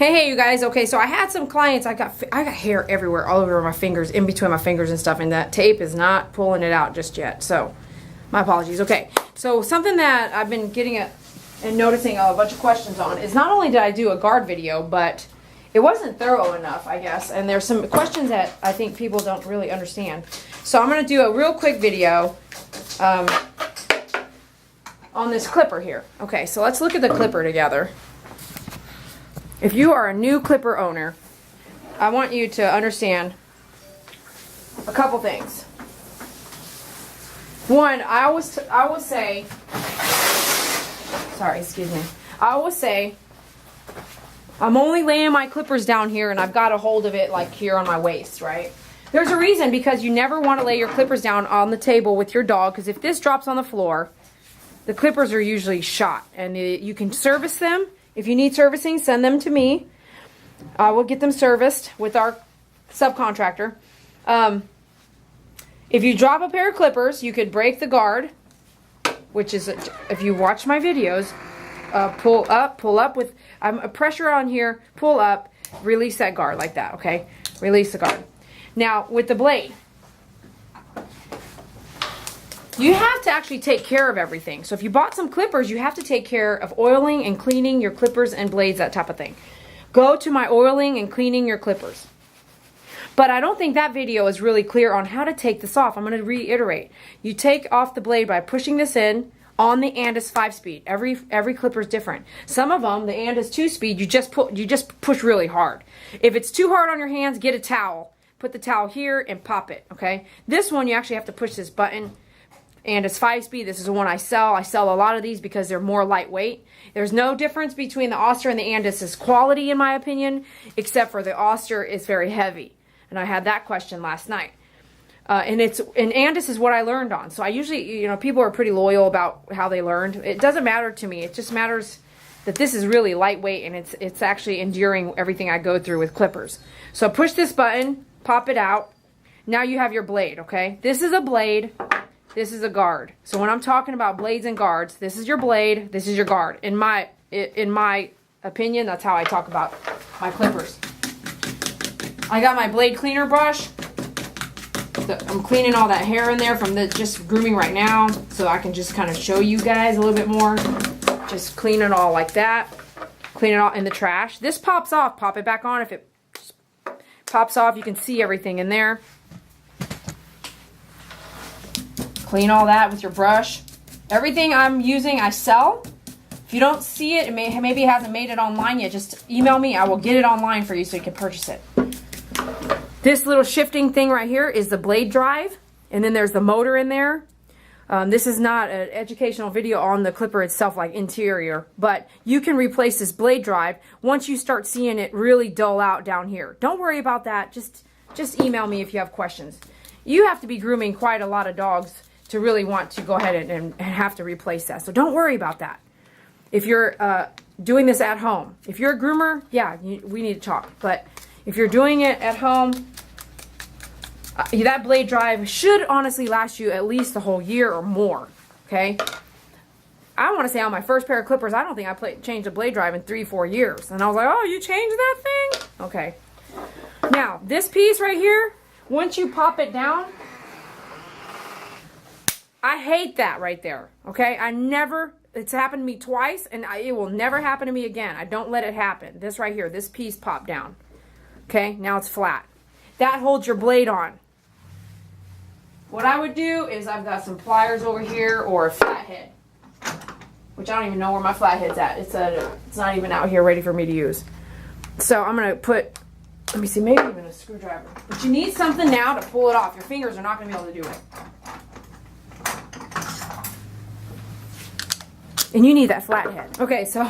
Hey, you guys. Okay, so I had some clients. I got hair everywhere, all over my fingers, in between my fingers and stuff, and that tape is not pulling it out just yet. So, my apologies. Okay, so something that I've been getting and noticing a bunch of questions on is not only did I do a guard video, but it wasn't thorough enough, I guess. And there's some questions that I think people don't really understand. So I'm going to do a real quick video on this clipper here. Okay, so let's look at the clipper together. If you are a new clipper owner, I want you to understand a couple things. One, I always say, sorry, excuse me. I always say, I'm only laying my clippers down here and I've got a hold of it like here on my waist, right? There's a reason, because you never want to lay your clippers down on the table with your dog, because if this drops on the floor, the clippers are usually shot, and you can service them. If you need servicing, send them to me. I will get them serviced with our subcontractor. If you drop a pair of clippers, you could break the guard, which is, if you watch my videos, pull up with pressure on here, pull up, release that guard like that, okay? Release the guard. Now, with the blade, you have to actually take care of everything. So if you bought some clippers, you have to take care of oiling and cleaning your clippers and blades, that type of thing. Go to my oiling and cleaning your clippers. But I don't think that video is really clear on how to take this off. I'm going to reiterate. You take off the blade by pushing this in on the Andis 5-speed. Every clipper is different. Some of them, the Andis 2-speed, you just push really hard. If it's too hard on your hands, get a towel. Put the towel here and pop it, okay? This one, you actually have to push this button. And it's 5-speed. This is the one I sell. I sell a lot of these because they're more lightweight. There's no difference between the Oster and the Andis' quality, in my opinion, except for the Oster is very heavy. And I had that question last night. And Andis is what I learned on. So I usually, people are pretty loyal about how they learned. It doesn't matter to me. It just matters that this is really lightweight and it's actually enduring everything I go through with clippers. So push this button, pop it out. Now you have your blade, okay? This is a blade. This is a guard. So when I'm talking about blades and guards, this is your blade, this is your guard. In my opinion, that's how I talk about my clippers. I got my blade cleaner brush. I'm cleaning all that hair in there from just grooming right now, so I can just kind of show you guys a little bit more. Just clean it all like that. Clean it all in the trash. This pops off. Pop it back on. If it pops off, you can see everything in there. Clean all that with your brush. Everything I'm using, I sell. If you don't see it, maybe it hasn't made it online yet, just email me. I will get it online for you so you can purchase it. This little shifting thing right here is the blade drive, and then there's the motor in there. This is not an educational video on the clipper itself, like interior, but you can replace this blade drive once you start seeing it really dull out down here. Don't worry about that. Just email me if you have questions. You have to be grooming quite a lot of dogs to really want to go ahead and have to replace that. So don't worry about that. If you're doing this at home, if you're a groomer, yeah, we need to talk. But if you're doing it at home, that blade drive should honestly last you at least a whole year or more, okay? I want to say on my first pair of clippers, I don't think I changed a blade drive in 3-4 years. And I was like, oh, you changed that thing? Okay. Now, this piece right here, once you pop it down, I hate that right there, okay? It's happened to me twice, and it will never happen to me again. I don't let it happen. This right here, this piece popped down. Okay, now it's flat. That holds your blade on. What I would do is I've got some pliers over here or a flathead, which I don't even know where my flathead's at. It's not even out here ready for me to use. So I'm going to put, let me see, maybe even a screwdriver. But you need something now to pull it off. Your fingers are not going to be able to do it. And you need that flathead. Okay, so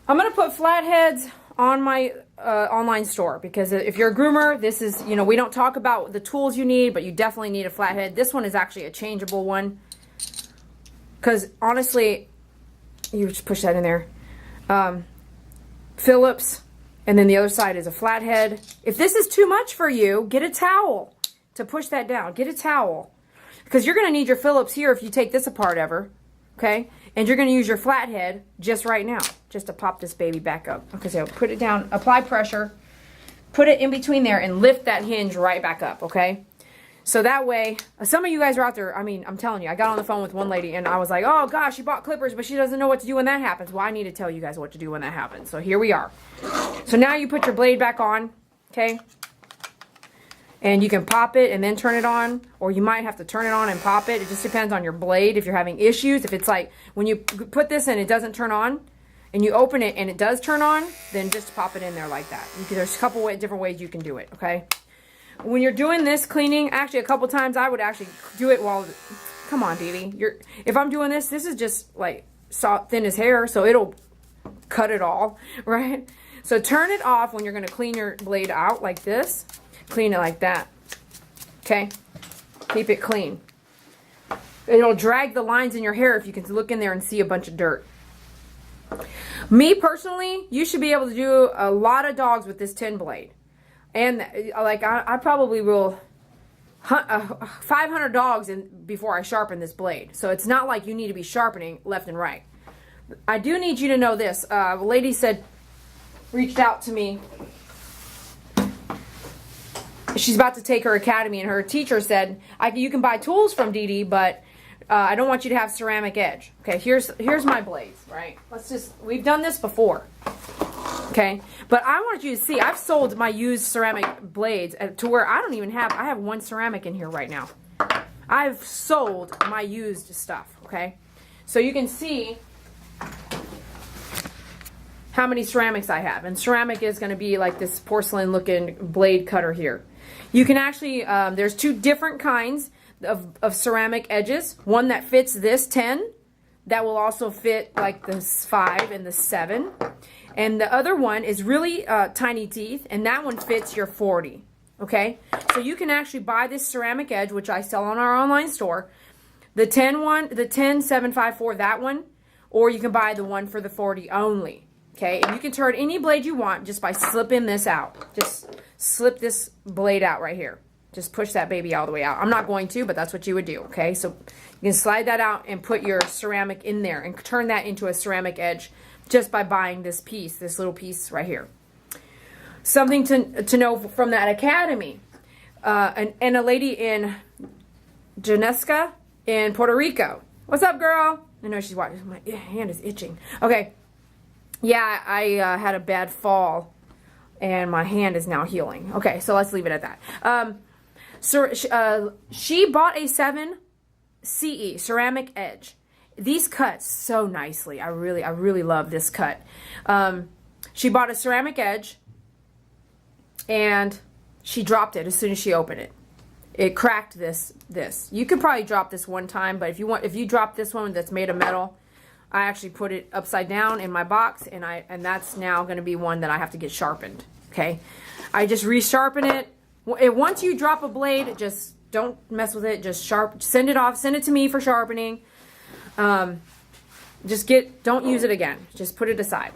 I'm going to put flatheads on my online store, because if you're a groomer, this is, we don't talk about the tools you need, but you definitely need a flathead. This one is actually a changeable one, because honestly, you just push that in there. Phillips, and then the other side is a flathead. If this is too much for you, get a towel to push that down. Get a towel, because you're going to need your Phillips here if you take this apart ever, okay? And you're going to use your flathead just right now. just to pop this baby back up. Okay, so put it down, apply pressure, put it in between there, and lift that hinge right back up, okay? So that way, some of you guys are out there, I mean, I'm telling you, I got on the phone with one lady and I was like, oh gosh, she bought clippers, but she doesn't know what to do when that happens. Well, I need to tell you guys what to do when that happens. So here we are. So now you put your blade back on, okay? And you can pop it and then turn it on, or you might have to turn it on and pop it. It just depends on your blade. If you're having issues, if it's like when you put this in, it doesn't turn on, and you open it and it does turn on, then just pop it in there like that. There's a couple different ways you can do it, okay? When you're doing this cleaning, actually a couple times I would actually do it while, come on, Dee Dee. If I'm doing this, this is just like soft, thin as hair, so it'll cut it all, right? So turn it off when you're going to clean your blade out like this. Clean it like that, okay? Keep it clean. It'll drag the lines in your hair if you can look in there and see a bunch of dirt. Me personally, you should be able to do a lot of dogs with this 10 blade. And like I probably will hunt 500 dogs before I sharpen this blade. So it's not like you need to be sharpening left and right. I do need you to know this. A lady reached out to me. She's about to take her academy, and her teacher said, you can buy tools from Dee Dee, but I don't want you to have ceramic edge. Okay, here's my blades, right? We've done this before. Okay, but I want you to see, I've sold my used ceramic blades to where I have one ceramic in here right now. I've sold my used stuff, okay? So you can see how many ceramics I have. And ceramic is going to be like this porcelain looking blade cutter here. You can actually, there's two different kinds of ceramic edges. One that fits this 10, that will also fit like this 5 and the 7. And the other one is really tiny teeth, and that one fits your 40, okay? So you can actually buy this ceramic edge, which I sell on our online store, the 10754, that one, or you can buy the one for the 40 only, okay? And you can turn any blade you want just by slipping this out. Just slip this blade out right here. Just push that baby all the way out. I'm not going to, but that's what you would do, okay? So you can slide that out and put your ceramic in there and turn that into a ceramic edge just by buying this little piece right here. Something to know from that academy. And a lady in Genesca in Puerto Rico. What's up, girl? I know she's watching. My hand is itching. Okay. Yeah, I had a bad fall, and my hand is now healing. Okay, so let's leave it at that. She bought a 7 CE, ceramic edge. These cut so nicely. I really love this cut. She bought a ceramic edge, and she dropped it as soon as she opened it. It cracked this. You could probably drop this one time, but if you drop this one that's made of metal, I actually put it upside down in my box, and that's now going to be one that I have to get sharpened. Okay, I just resharpen it. Once you drop a blade, just don't mess with it. Just send it off. Send it to me for sharpening. Don't use it again. Just put it aside.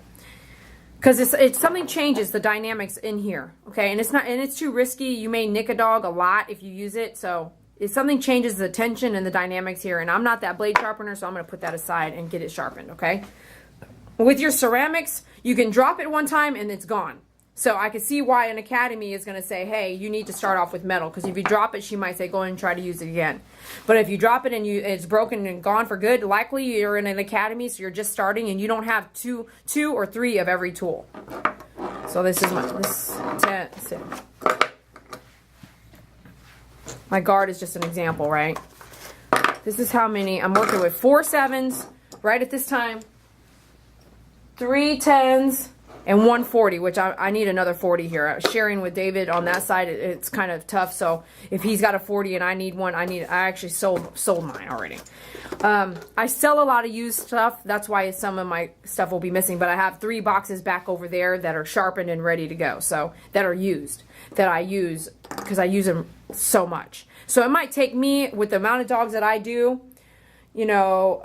Because it's something changes the dynamics in here. Okay, and it's too risky. You may nick a dog a lot if you use it. So if something changes the tension and the dynamics here, and I'm not that blade sharpener, so I'm going to put that aside and get it sharpened, okay? With your ceramics, you can drop it one time and it's gone. So I can see why an academy is going to say, hey, you need to start off with metal. Because if you drop it, she might say, go and try to use it again. But if you drop it and it's broken and gone for good, likely you're in an academy, so you're just starting and you don't have two or three of every tool. So this is my guard is just an example, right? This is how many. I'm working with 4 7s right at this time, 3 10s, and 1 40, which I need another 40 here. I was sharing with David on that side. It's kind of tough. So if he's got a 40 and I need one, I actually sold mine already. I sell a lot of used stuff. That's why some of my stuff will be missing. But I have 3 boxes back over there that are sharpened and ready to go. So that are used, that I use because I use them so much. So it might take me, with the amount of dogs that I do, you know,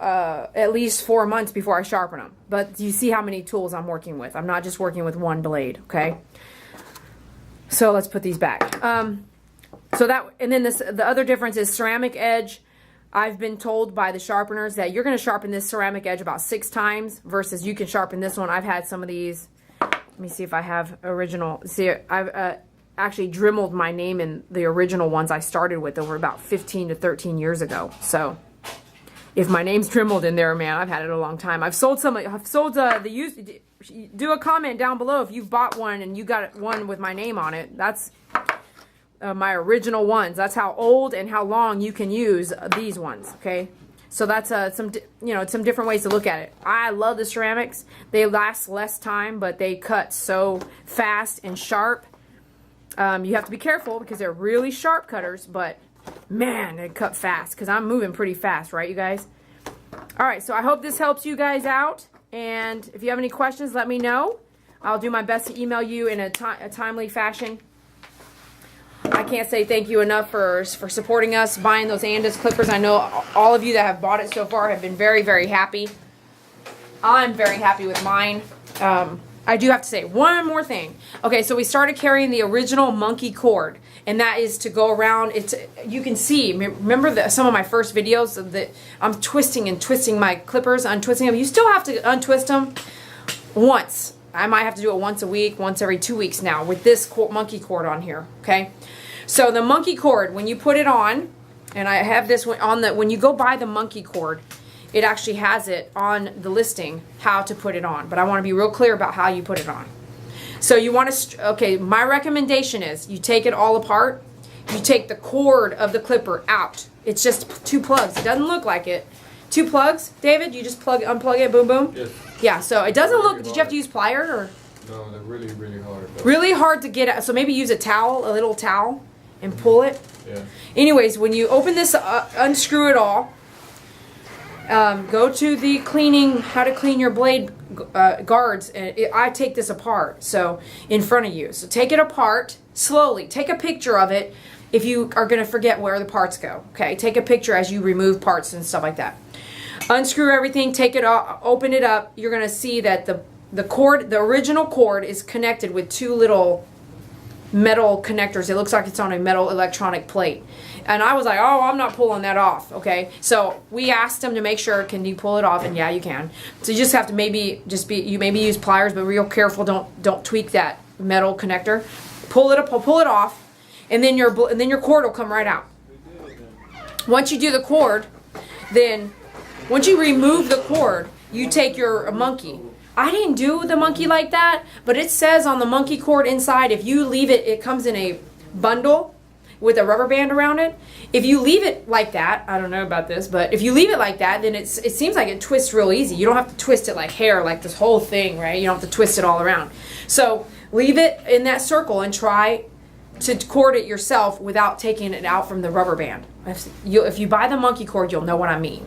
at least 4 months before I sharpen them. But you see how many tools I'm working with. I'm not just working with one blade, okay? So let's put these back. And then the other difference is ceramic edge. I've been told by the sharpeners that you're going to sharpen this ceramic edge about 6 times versus you can sharpen this one. I've had some of these. Let me see if I have original. See, I've actually dremeled my name in the original ones I started with over about 15 to 13 years ago. So if my name's dremeled in there, man, I've had it a long time. I've sold some. I've sold the used. Do a comment down below if you've bought one and you got one with my name on it. That's my original ones. That's how old and how long you can use these ones. Okay, so that's some different ways to look at it. I love the ceramics. They last less time, but they cut so fast and sharp. You have to be careful because they're really sharp cutters, but man, they cut fast because I'm moving pretty fast, right, you guys? All right, so I hope this helps you guys out. And if you have any questions, let me know. I'll do my best to email you in a timely fashion. I can't say thank you enough for supporting us, buying those Andis clippers. I know all of you that have bought it so far have been very, very happy. I'm very happy with mine. I do have to say one more thing. Okay, so we started carrying the original monkey cord, and that is to go around. You can see, remember some of my first videos that I'm twisting and twisting my clippers, untwisting them. You still have to untwist them once. I might have to do it once a week, once every 2 weeks now with this monkey cord on here, okay? So the monkey cord, when you put it on, and I have this one on when you go buy the monkey cord, it actually has it on the listing how to put it on, but I want to be real clear about how you put it on. So you want to, okay, my recommendation is you take it all apart. You take the cord of the clipper out. It's just 2 plugs. It doesn't look like it. 2 plugs, David, you just unplug it, boom, boom? Yes. Yeah, so it doesn't look, did you have to use pliers or? No, they're really, really hard. Really hard to get out. So maybe use a little towel, and pull it. Yeah. Anyways, when you open this, unscrew it all. Go to the how to clean your blade guards. I take this apart, so in front of you. So take it apart slowly. Take a picture of it if you are going to forget where the parts go. Okay, take a picture as you remove parts and stuff like that. Unscrew everything. Take it off. Open it up. You're going to see that the cord, the original cord, is connected with 2 little metal connectors. It looks like it's on a metal electronic plate. And I was like, oh, I'm not pulling that off. Okay, so we asked them to make sure, can you pull it off? And yeah, you can. So you just have to maybe use pliers, but real careful. Don't tweak that metal connector. Pull it off, and then your cord will come right out. Once you do the cord, then once you remove the cord, you take your monkey. I didn't do the monkey like that, but it says on the monkey cord inside, if you leave it, it comes in a bundle with a rubber band around it. If you leave it like that, I don't know about this, but if you leave it like that, then it seems like it twists real easy. You don't have to twist it like hair, like this whole thing, right? You don't have to twist it all around. So leave it in that circle and try to cord it yourself without taking it out from the rubber band. If you buy the monkey cord, you'll know what I mean.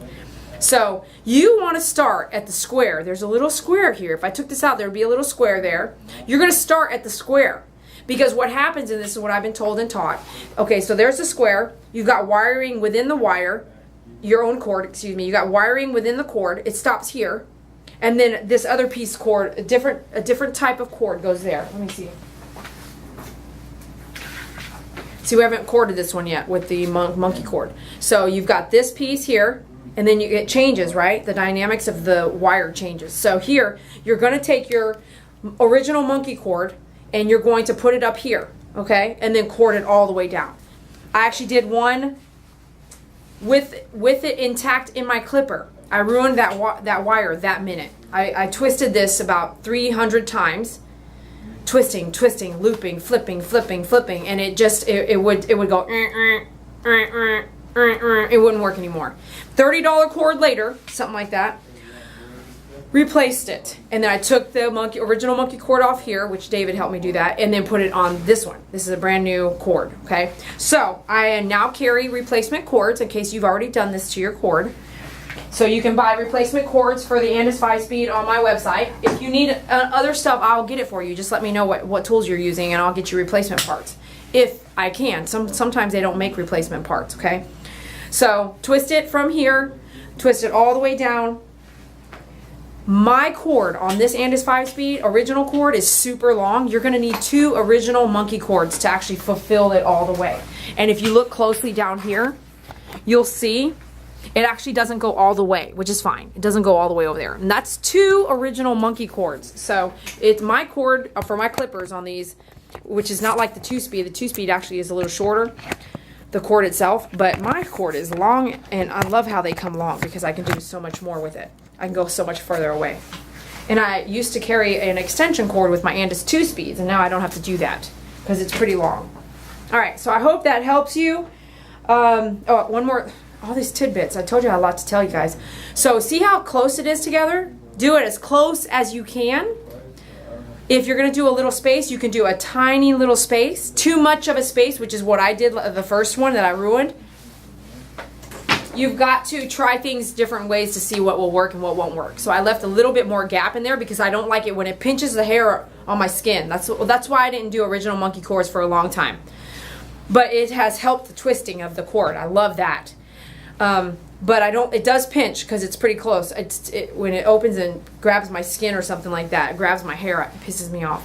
So you want to start at the square. There's a little square here. If I took this out, there would be a little square there. You're going to start at the square. Because what happens, and this is what I've been told and taught. Okay, so there's the square. You've got wiring within the wire. Your own cord, excuse me. You got wiring within the cord. It stops here. And then this other piece cord, a different type of cord goes there. Let me see. See, we haven't corded this one yet with the monkey cord. So you've got this piece here. And then it changes, right? The dynamics of the wire changes. So here, you're going to take your original monkey cord and you're going to put it up here, okay? And then cord it all the way down. I actually did one with it intact in my clipper. I ruined that wire that minute. I twisted this about 300 times. Twisting, looping, flipping, and it would go it wouldn't work anymore. $30 cord later, something like that, replaced it. And then I took the original monkey cord off here, which David helped me do that, and then put it on this one. This is a brand new cord, okay? So I now carry replacement cords in case you've already done this to your cord. So you can buy replacement cords for the Andis 5-speed on my website. If you need other stuff, I'll get it for you. Just let me know what tools you're using and I'll get you replacement parts. If I can. Sometimes they don't make replacement parts, okay? So twist it from here, twist it all the way down. My cord on this Andis 5-speed original cord is super long. You're going to need 2 original monkey cords to actually fulfill it all the way. And if you look closely down here, you'll see it actually doesn't go all the way, which is fine. It doesn't go all the way over there. And that's 2 original monkey cords. So it's my cord for my clippers on these, which is not like the 2-speed. The 2-speed actually is a little shorter, the cord itself, but my cord is long, and I love how they come long because I can do so much more with it. I can go so much further away. And I used to carry an extension cord with my Andis 2-speeds, and now I don't have to do that because it's pretty long. All right, so I hope that helps you. Oh, one more. All these tidbits. I told you I had a lot to tell you guys. So see how close it is together? Do it as close as you can. If you're going to do a little space, you can do a tiny little space. Too much of a space, which is what I did the first one that I ruined. You've got to try things different ways to see what will work and what won't work. So I left a little bit more gap in there because I don't like it when it pinches the hair on my skin. That's why I didn't do original monkey cords for a long time. But it has helped the twisting of the cord. I love that. But it does pinch because it's pretty close. When it opens and grabs my skin or something like that, it grabs my hair, it pisses me off.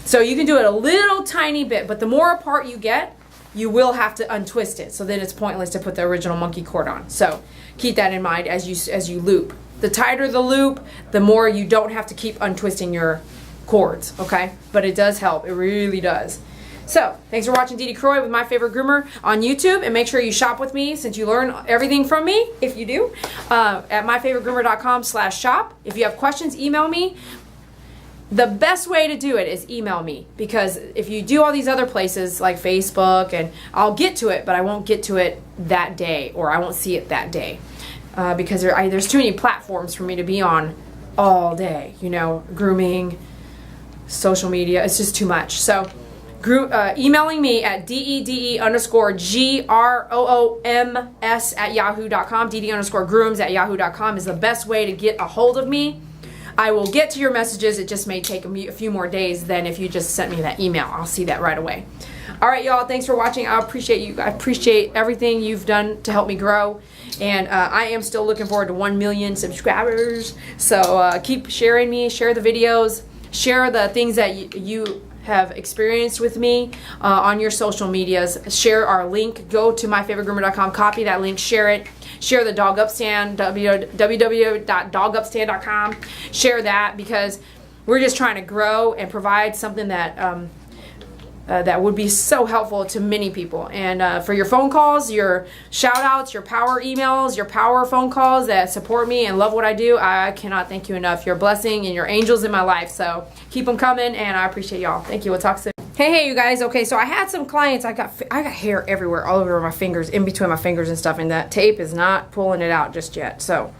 So you can do it a little tiny bit, but the more apart you get, you will have to untwist it. So then it's pointless to put the original monkey cord on. So keep that in mind as you loop. The tighter the loop, the more you don't have to keep untwisting your cords, okay? But it does help. It really does. So, thanks for watching Dee Dee Croy with My Favorite Groomer on YouTube, and make sure you shop with me since you learn everything from me, if you do, at myfavoritegroomer.com/shop. If you have questions, email me. The best way to do it is email me, because if you do all these other places like Facebook, and I'll get to it, but I won't get to it that day, or I won't see it that day, because there's too many platforms for me to be on all day, you know, grooming, social media, it's just too much. So emailing me at DEDE_GROOMS@yahoo.com, DEDE_grooms@yahoo.com is the best way to get a hold of me. I will get to your messages. It just may take a few more days than if you just sent me that email. I'll see that right away. All right, y'all. Thanks for watching. I appreciate you. I appreciate everything you've done to help me grow. And I am still looking forward to 1 million subscribers. So keep sharing me. Share the videos. Share the things that you have experienced with me on your social medias. Share our link. Go to myfavoritegroomer.com. Copy that link. Share it. Share the Dog Upstand, www.dogupstand.com. Share that, because we're just trying to grow and provide something that that would be so helpful to many people. And for your phone calls, your shout outs, your power emails, your power phone calls that support me and love what I do, I cannot thank you enough. You're a blessing and you're angels in my life. So keep them coming, and I appreciate y'all. Thank you. We'll talk soon. Hey you guys. Okay, so I had some clients. I got hair everywhere, all over my fingers, in between my fingers and stuff, and that tape is not pulling it out just yet. So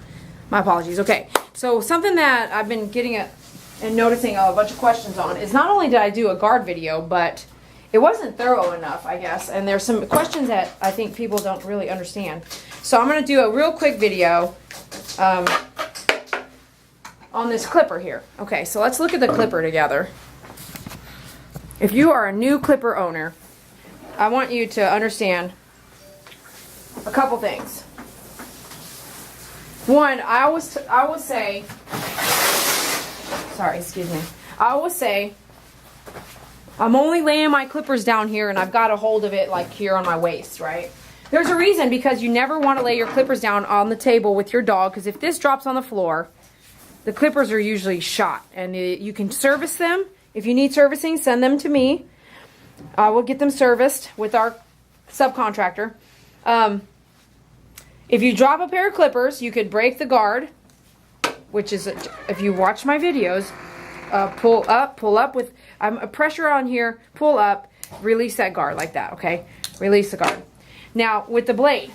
my apologies. Okay, so something that I've been getting and noticing a bunch of questions on is, not only did I do a guard video, but it wasn't thorough enough, I guess, and there's some questions that I think people don't really understand. So I'm going to do a real quick video on this clipper here. Okay, so let's look at the clipper together. If you are a new clipper owner, I want you to understand a couple things. One, I always say, sorry, excuse me. I always say, I'm only laying my clippers down here, and I've got a hold of it like here on my waist, right? There's a reason, because you never want to lay your clippers down on the table with your dog, because if this drops on the floor, the clippers are usually shot, and you can service them. If you need servicing, send them to me. I will get them serviced with our subcontractor. If you drop a pair of clippers, you could break the guard, which is, if you watch my videos, pull up with pressure on here, pull up, release that guard like that, okay? Release the guard. Now, with the blade,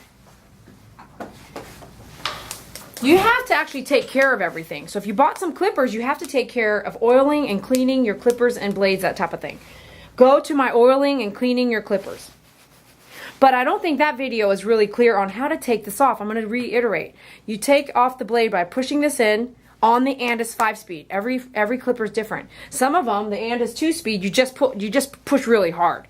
you have to actually take care of everything. So if you bought some clippers, you have to take care of oiling and cleaning your clippers and blades, that type of thing. Go to my oiling and cleaning your clippers. But I don't think that video is really clear on how to take this off. I'm going to reiterate. You take off the blade by pushing this in on the Andis 5-speed. Every clipper is different. Some of them, the Andis 2-speed, you just push really hard.